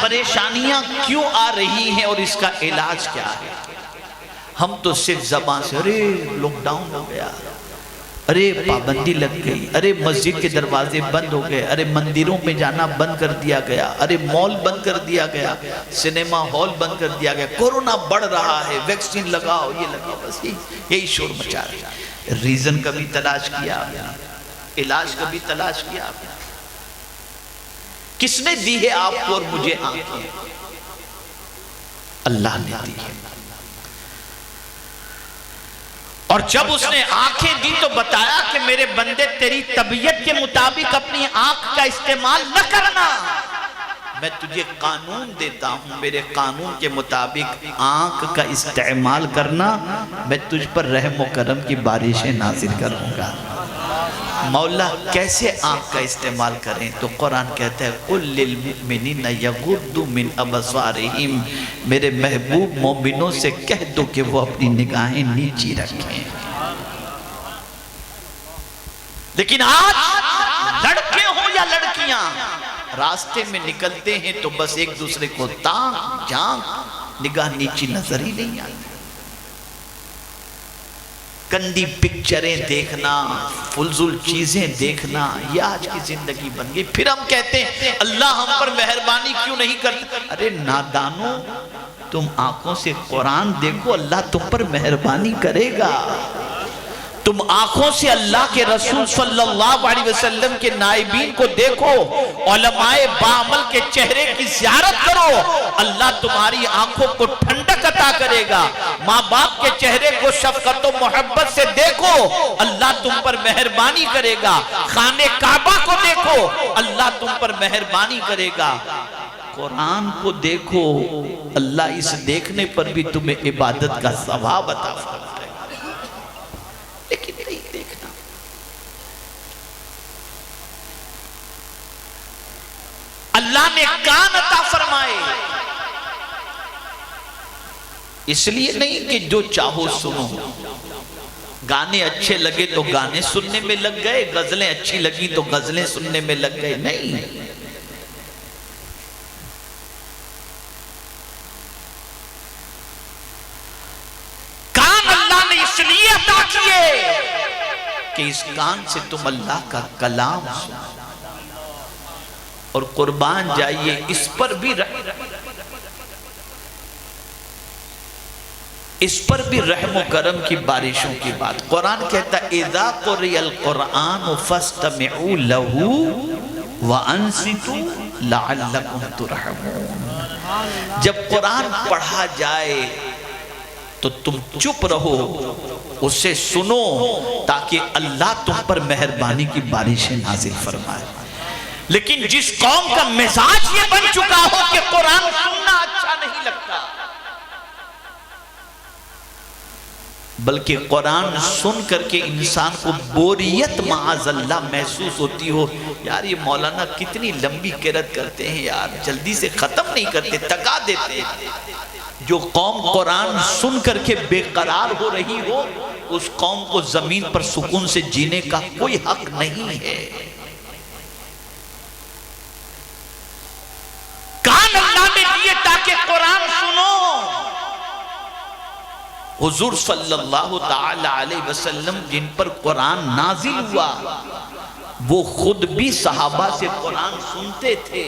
परेशानियां क्यों आ रही हैं और इसका इलाज क्या है। हम तो सिर्फ ज़बान से अरे लॉकडाउन हो गया, अरे पाबंदी लग गई, अरे मस्जिद के दरवाजे बंद हो गए, अरे मंदिरों में जाना बंद कर दिया गया, अरे मॉल बंद कर दिया गया, सिनेमा हॉल बंद कर दिया गया, कोरोना बढ़ रहा है, वैक्सीन लगाओ, ये लगाओ, बस यही शोर मचा रहा है। रीजन कभी तलाश किया आपने? इलाज कभी तलाश किया आपने? किसने दी है आपको और मुझे आंखें? अल्लाह ने दी है। और जब उसने आंखें दी तो बताया कि मेरे बंदे तेरी तबीयत के मुताबिक अपनी आंख का इस्तेमाल न करना, मैं तुझे कानून देता हूं, मेरे कानून के मुताबिक आंख का इस्तेमाल करना, मैं तुझ पर रहम व करम की बारिशें नाज़िल करूंगा। मौला कैसे आंख का इस्तेमाल करें? तो कुरान कहता है कुल लिल मुमिनीना यगुद्दू मिन अबसारिहिम, मेरे महबूब मोमिनों से कह दो कि वो अपनी निगाहें नीची रखें। लेकिन आज लड़के हो या लड़कियां रास्ते में निकलते हैं तो बस एक दूसरे को ताक झांक, निगाह नीची नजर ही नहीं आती। गंदी पिक्चरें देखना, फुलजुल चीजें देखना, ये आज की जिंदगी बन गई। फिर हम कहते हैं अल्लाह हम पर मेहरबानी क्यों नहीं करता? अरे नादानो, तुम आंखों से कुरान देखो, अल्लाह तुम पर मेहरबानी करेगा। तुम आंखों से अल्लाह के रसूल सल्लल्लाहु अलैहि वसल्लम के नाइबीन को देखो, उलमाए बामल के चेहरे की ज़ियारत करो, अल्लाह तुम्हारी आंखों को ठंडक अता करेगा। माँ बाप के चेहरे को शफकत और मोहब्बत से देखो, अल्लाह तुम पर मेहरबानी करेगा। खाने काबा को देखो, अल्लाह तुम पर मेहरबानी करेगा। कुरान को देखो, अल्लाह इस देखने पर भी तुम्हें इबादत का सवाब अता फरमाएगा। लेकिन नहीं देखना। अल्लाह ने कान अता फरमाए, इसलिए नहीं कि जो चाहो सुनो। गाने अच्छे लगे तो गाने सुनने में लग गए, गजलें अच्छी लगी तो गजलें सुनने में लग गए, नहीं। इसलिए अता किए कि इस कान से तुम अल्लाह का कलाम सुनो। और कुर्बान जाइए, इस पर भी रहम व करम की बारिशों की बात। कुरान कहता है इज़ा क़ुरिअल क़ुरआन फस्तमिऊ लहू व अंसितू लअल्लकुम तुरहमून। जब कुरान पढ़ा जाए तो तुम चुप रहो, उसे सुनो, ताकि अल्लाह तुम पर मेहरबानी की बारिशें नाजिल फरमाए। लेकिन जिस कौम का मिजाज ये बन चुका हो कि कुरान सुनना अच्छा नहीं लगता, बल्कि कुरान सुन करके इंसान को बोरियत माअज़ल्लाह महसूस होती हो, यार ये मौलाना कितनी लंबी किरत करते हैं यार, जल्दी से खत्म नहीं करते, थका देते। जो कौम कुरान सुन करके बेकरार हो रही हो, उस कौम को जमीन पर सुकून से जीने का कोई हक नहीं है। कान अल्लाह ने दिए ताकि कुरान सुनो। हुजूर सल्लल्लाहु ताला अलैहि वसल्लम जिन पर कुरान नाजिल हुआ, वो खुद भी सहाबा से कुरान सुनते थे।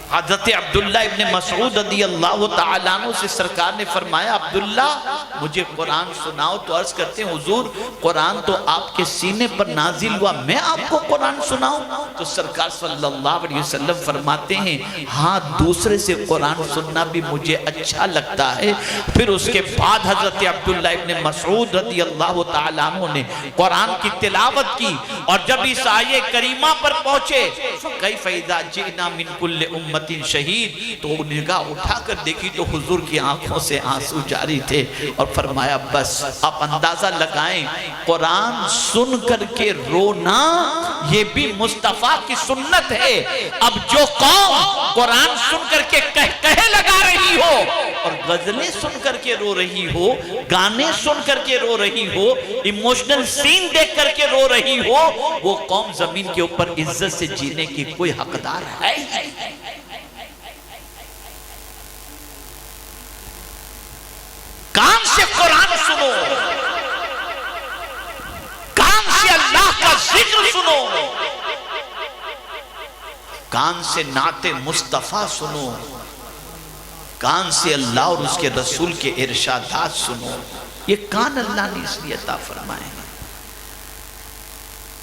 हज़रत अब्दुल्ला इब्न मसऊद रज़ियल्लाहु ताला अन्हु से सरकार ने फरमाया अब्दुल्ला मुझे कुरान सुनाओ। तो अर्ज करते हैं हुजूर कुरान तो आपके सीने पर नाजिल हुआ, मैं आपको कुरान सुनाऊं? तो सरकार सल्लल्लाहु अलैहि वसल्लम फरमाते हैं हाँ, दूसरे से कुरान सुनना भी मुझे अच्छा लगता है। फिर उसके बाद हज़रत अब्दुल्ला इब्न मसऊद रज़ियल्लाहु ताला अन्हु ने कुरान की तिलावत की, और जब इस आये करीमा पर पहुंचे कैफ़ इज़ा जिना मिन कुल्लि उम्मतिन शहीद, तो निगाह उठाकर देखी तो हुजूर की आंखों से आंसू जारी थे। और फरमाया बस आप अंदाजा लगाएं, कुरान सुन करके रोना ये भी मुस्तफा की सुन्नत है। अब जो कौम कुरान सुन करके कहे लगा रही हो और गजलें सुन करके रो रही हो, गाने सुन करके रो रही हो, इमोशनल सीन देख करके रो रही हो, वो कौम जमीन के ऊपर इज्जत से जीने की कोई हकदार है ही नहीं। कान से कुरान सुनो, कान से अल्लाह का जिक्र सुनो, कान से नाते मुस्तफा सुनो, कान से अल्लाह और उसके रसूल के इरशादात सुनो। ये कान अल्लाह ने इसलिए अता फरमाए हैं।